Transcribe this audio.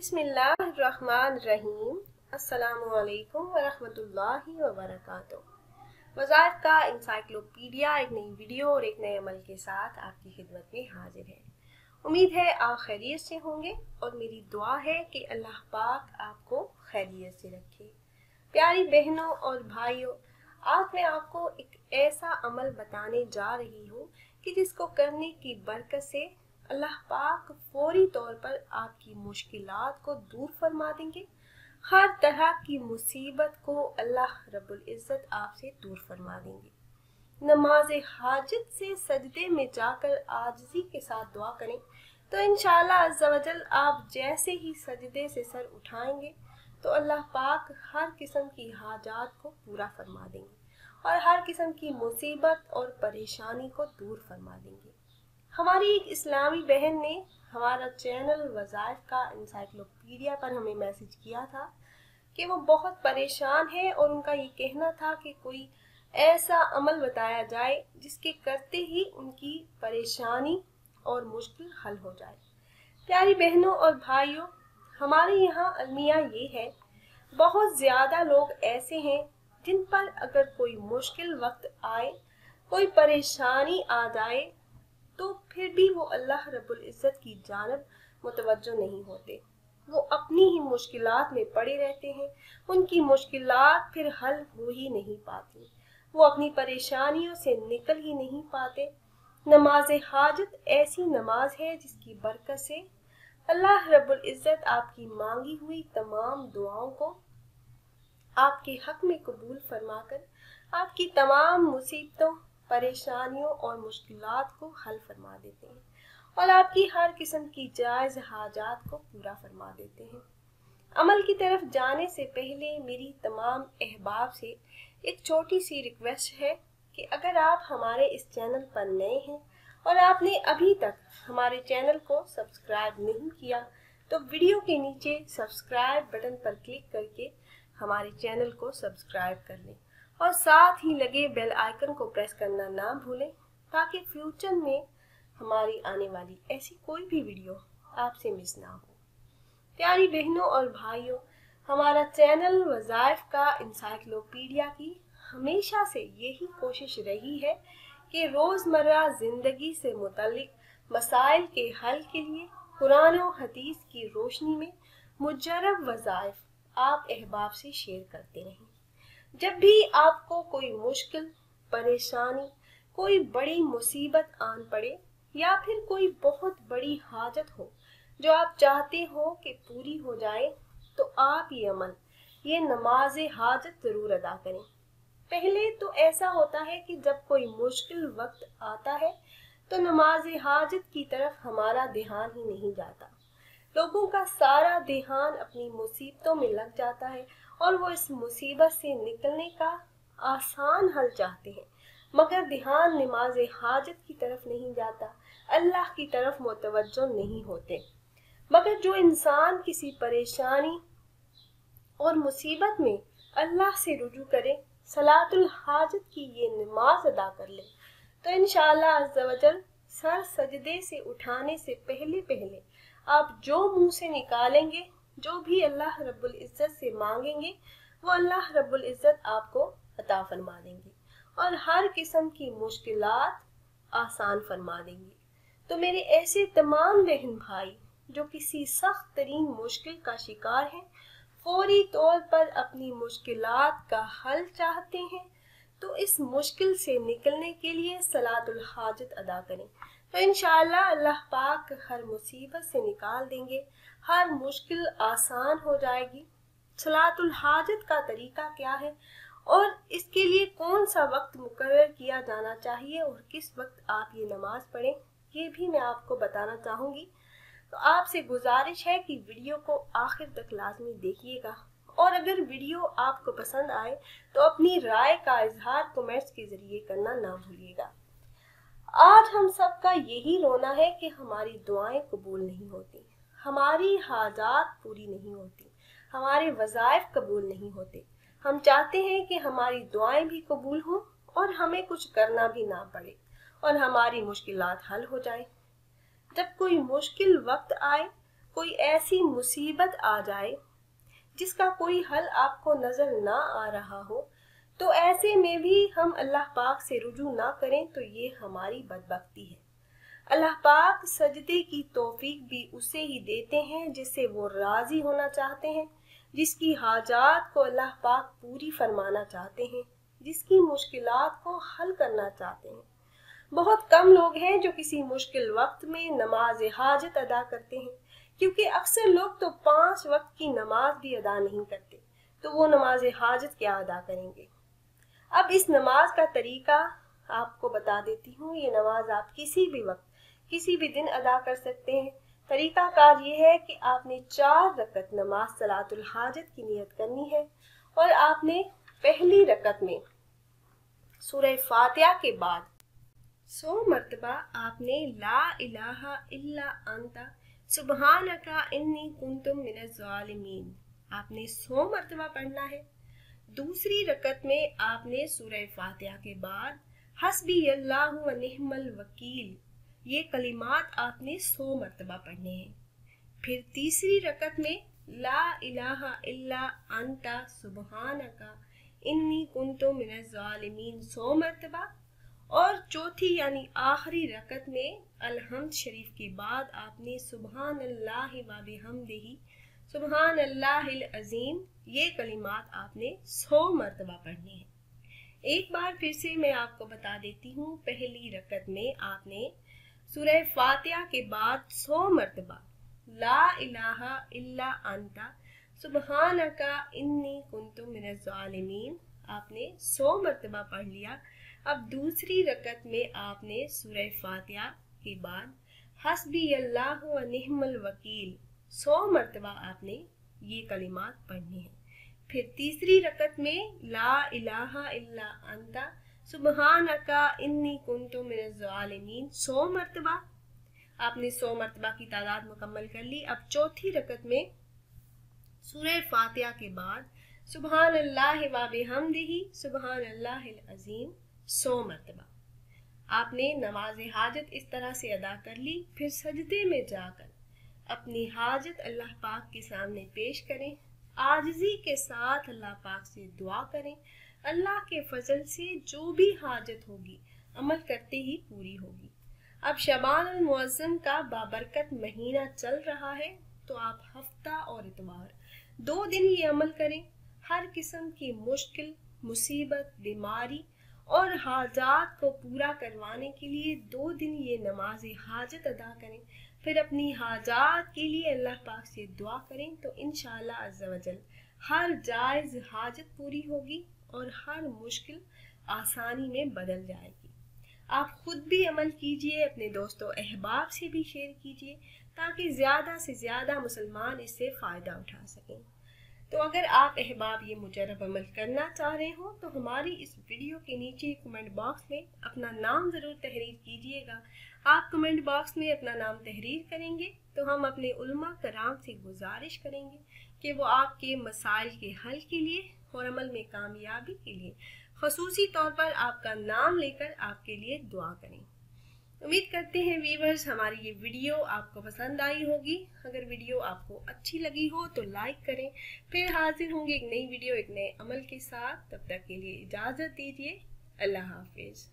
बिस्मिल्लाहिर्रहमानिर्रहीम। अस्सलामुअलैकुम वरहमतुल्लाहि वबरकातुहू। वज़ाइफ का इंसाइक्लोपीडिया एक नई वीडियो और एक नए अमल के साथ आपकी खिदमत में हाजिर है। उम्मीद है आप खैरियत से होंगे और मेरी दुआ है कि अल्लाह पाक आपको खैरियत से रखे। प्यारी बहनों और भाइयों, आज मैं आपको एक ऐसा अमल बताने जा रही हूँ कि जिसको करने की बरकत से अल्लाह पाक फौरी तौर पर आपकी मुश्किलात को दूर फरमा देंगे। हर तरह की मुसीबत को अल्लाह रब्बुल इज़्ज़त आपसे दूर फरमा देंगे। नमाज हाजत से सजदे में जाकर आजिज़ी के साथ दुआ करें तो इंशाअल्लाह अज़्ज़ा वजल आप जैसे ही सजदे से सर उठाएंगे तो अल्लाह पाक हर किस्म की हाजात को पूरा फरमा देंगे और हर किस्म की मुसीबत और परेशानी को दूर फरमा देंगे। हमारी एक इस्लामी बहन ने हमारा चैनल वज़ाइफ का इंसाइक्लोपीडिया पर हमें मैसेज किया था कि वो बहुत परेशान है और उनका ये कहना था कि कोई ऐसा अमल बताया जाए जिसके करते ही उनकी परेशानी और मुश्किल हल हो जाए। प्यारी बहनों और भाइयों, हमारे यहाँ अलमिया ये है, बहुत ज़्यादा लोग ऐसे हैं जिन पर अगर कोई मुश्किल वक्त आए, कोई परेशानी आ जाए तो फिर भी वो अल्लाह रब्बुल इज़्ज़त की जानब मुतवज्जो नहीं होते। वो अपनी ही मुश्किलात में पड़े रहते हैं, उनकी मुश्किलात फिर हल हो ही नहीं पाती, वो अपनी परेशानियों से निकल ही नहीं पाते। नमाज हाजत ऐसी नमाज है जिसकी बरकत से अल्लाह रब्बुल इज़्ज़त आपकी मांगी हुई तमाम दुआओं को आपके हक में कबूल फरमाकर आपकी तमाम मुसीबतों, परेशानियों और मुश्किलात को हल फरमा देते हैं और आपकी हर किस्म की जायज़ हाजात को पूरा फरमा देते हैं। अमल की तरफ जाने से पहले मेरी तमाम अहबाब से एक छोटी सी रिक्वेस्ट है कि अगर आप हमारे इस चैनल पर नए हैं और आपने अभी तक हमारे चैनल को सब्सक्राइब नहीं किया तो वीडियो के नीचे सब्सक्राइब बटन पर क्लिक करके हमारे चैनल को सब्सक्राइब कर लें और साथ ही लगे बेल आइकन को प्रेस करना ना भूलें ताकि फ्यूचर में हमारी आने वाली ऐसी कोई भी वीडियो आपसे मिस ना हो। प्यारी बहनों और भाइयों, हमारा चैनल वज़ाइफ का इंसाइक्लोपीडिया की हमेशा से यही कोशिश रही है कि रोज़मर्रा ज़िंदगी से मुतल्लिक मसाइल के हल के लिए कुरान और हदीस की रोशनी में मुजर्रब वज़ाइफ आप अहबाब से शेयर करते रहें। जब भी आपको कोई मुश्किल, परेशानी, कोई बड़ी मुसीबत आन पड़े या फिर कोई बहुत बड़ी हाजत हो जो आप चाहते हो कि पूरी हो जाए तो आप ये अमल, ये नमाज हाजत ज़रूर अदा करें। पहले तो ऐसा होता है कि जब कोई मुश्किल वक्त आता है तो नमाज हाजत की तरफ हमारा ध्यान ही नहीं जाता। लोगों का सारा ध्यान अपनी मुसीबतों में लग जाता है और वो इस मुसीबत से निकलने का आसान हल चाहते हैं, मगर ध्यान नमाज हाजत की तरफ नहीं जाता, अल्लाह की तरफ मुतवज्जो नहीं होते। मगर जो इंसान किसी परेशानी और मुसीबत में अल्लाह से रुजू करे, सलातुल हाजत की ये नमाज अदा कर ले तो इंशाअल्लाह अज़्ज़ा वजल सर सजदे से उठाने से पहले पहले आप जो मुंह से निकालेंगे, जो भी अल्लाह रब्बुल इज़्ज़त से मांगेंगे, वो अल्लाह रब्बुल इज़्ज़त आपको अता फरमा देंगे और हर किस्म की मुश्किलात आसान फरमा देंगे। तो मेरे ऐसे तमाम बहन भाई जो किसी सख्त तरीन मुश्किल का शिकार हैं, फौरी तौर पर अपनी मुश्किलात का हल चाहते हैं, तो इस मुश्किल से निकलने के लिए सलातुल हाजत अदा करें तो इंशाअल्लाह अल्लाह पाक हर मुसीबत से निकाल देंगे, हर मुश्किल आसान हो जाएगी। सलातुल हाजत का तरीका क्या है और इसके लिए कौन सा वक्त मुकर्रर किया जाना चाहिए और किस वक्त आप ये नमाज पढ़ें, ये भी मैं आपको बताना चाहूँगी। तो आपसे गुजारिश है कि वीडियो को आखिर तक लाजमी देखिएगा और अगर वीडियो आपको पसंद आए तो अपनी राय का इजहार कमेंट्स के ज़रिए करना ना भूलिएगा। आज हम सब का यही रोना है कि हमारी दुआएं कबूल नहीं होती, हमारी हाजात पूरी नहीं होती, हमारे वज़ाइफ कबूल नहीं होते। हम चाहते हैं कि हमारी दुआएं भी कबूल हों और हमें कुछ करना भी ना पड़े और हमारी मुश्किलात हल हो जाए। जब कोई मुश्किल वक्त आए कोई ऐसी मुसीबत आ जाए जिसका कोई हल आपको नजर ना आ रहा हो, तो ऐसे में भी हम अल्लाह पाक से रुजू ना करें तो ये हमारी बदबख्ती है। अल्लाह पाक सजदे की तौफीक भी उसे ही देते हैं जिससे वो राजी होना चाहते हैं, जिसकी हाजात को अल्लाह पाक पूरी फरमाना चाहते हैं, जिसकी मुश्किलात को हल करना चाहते हैं। बहुत कम लोग हैं जो किसी मुश्किल वक्त में नमाज हाजत अदा करते हैं, क्योंकि अक्सर लोग तो 5 वक्त की नमाज भी अदा नहीं करते, तो वो नमाज हाजत क्या अदा करेंगे। अब इस नमाज का तरीका आपको बता देती हूँ। ये नमाज आप किसी भी वक्त किसी भी दिन अदा कर सकते हैं। तरीका कार ये है कि आपने 4 रकत नमाज सलातुल हाजत की नियत करनी है और आपने पहली रकत में सूरह फातिहा के बाद 100 मरतबा आपने ला इलाहा इल्ला अंता सुब्हानका इन्नी कुन्तु मिनज़ ज़ालिमीन आपने 100 मरतबा पढ़ना है। दूसरी रकत में आपने सूरह फातिहा के बाद हस्बी अल्लाहु व निअमल वकील ये कलिमात आपने 100 मरतबा पढ़ने हैं। फिर तीसरी रकत में ला इलाहा इल्ला अंता सुब्हानका इन्नी कुन्तु मिनज़ ज़ालिमीन 100 मरतबा और चौथी यानी आखिरी रकत में अलहम्द शरीफ के बाद आपने सुबहान अल्लाह व बिहम्दिही सुबहान अल्लाहिल अज़ीम ये कलिमात आपने 100 मरतबा पढ़ने हैं। एक बार फिर से मैं आपको बता देती हूँ। पहली रकत में आपने सूरह फातिहा के बाद 100 मरतबा ला इलाहा इल्ला अंता सुब्हानका इन्नी कुन्तु मिनज़ ज़ालिमीन आपने 100 मरतबा पढ़ लिया। अब दूसरी रकत में आपने सूरह फातिहा के बाद हस्बी अल्लाहु व निअमल वकील 100 मरतबा आपने ये कलिमात पढ़ने हैं। फिर तीसरी रकत में ला इलाहा इल्ला अंता सुब्हानका इन्नी कुन्तु मिनज़ ज़ालिमीन 100 मरतबा आपने 100 मरतबा की तादाद मुकम्मल कर ली। अब चौथी रकत में सूरह फातिहा के बाद सुबहान अल्लाह व बिहम्दिही सुबहान अल्लाहिल अज़ीम 100 मरतबा आपने नमाज हाजत इस तरह से अदा कर ली। फिर सजदे में जाकर अपनी हाजत अल्लाह पाक के सामने पेश करें, आजिज़ी के साथ अल्लाह पाक से दुआ करें। अल्लाह के फजल से जो भी हाजत होगी अमल करते ही पूरी होगी। अब शबान अल मुअज़्ज़म का बाबरकत महीना चल रहा है, तो आप हफ्ता और इतवार 2 दिन ये अमल करें। हर किस्म की मुश्किल, मुसीबत, बीमारी और हाजात को पूरा करवाने के लिए 2 दिन ये नमाज हाजत अदा करें। फिर अपनी हाजात के लिए अल्लाह पाक से दुआ करें, तो इंशाअल्लाह अज़्ज़ा वजल हर जायज़ हाजत पूरी होगी और हर मुश्किल आसानी में बदल जाएगी। आप खुद भी अमल कीजिए, अपने दोस्तों अहबाब से भी शेयर कीजिए, ताकि ज़्यादा से ज़्यादा मुसलमान इससे फ़ायदा उठा सकें। तो अगर आप अहबाब ये मुजरब अमल करना चाह रहे हो तो हमारी इस वीडियो के नीचे कमेंट बॉक्स में अपना नाम ज़रूर तहरीर कीजिएगा। आप कमेंट बॉक्स में अपना नाम तहरीर करेंगे तो हम अपने उलमा कराम से गुजारिश करेंगे कि वो आपके मसाइल के हल के लिए और अमल में कामयाबी के लिए ख़ुसूसी तौर पर आपका नाम लेकर आपके लिए दुआ करें। उम्मीद करते हैं व्यूअर्स हमारी ये वीडियो आपको पसंद आई होगी। अगर वीडियो आपको अच्छी लगी हो तो लाइक करें। फिर हाजिर होंगे एक नई वीडियो एक नए अमल के साथ। तब तक के लिए इजाज़त दीजिए। अल्लाह हाफिज़।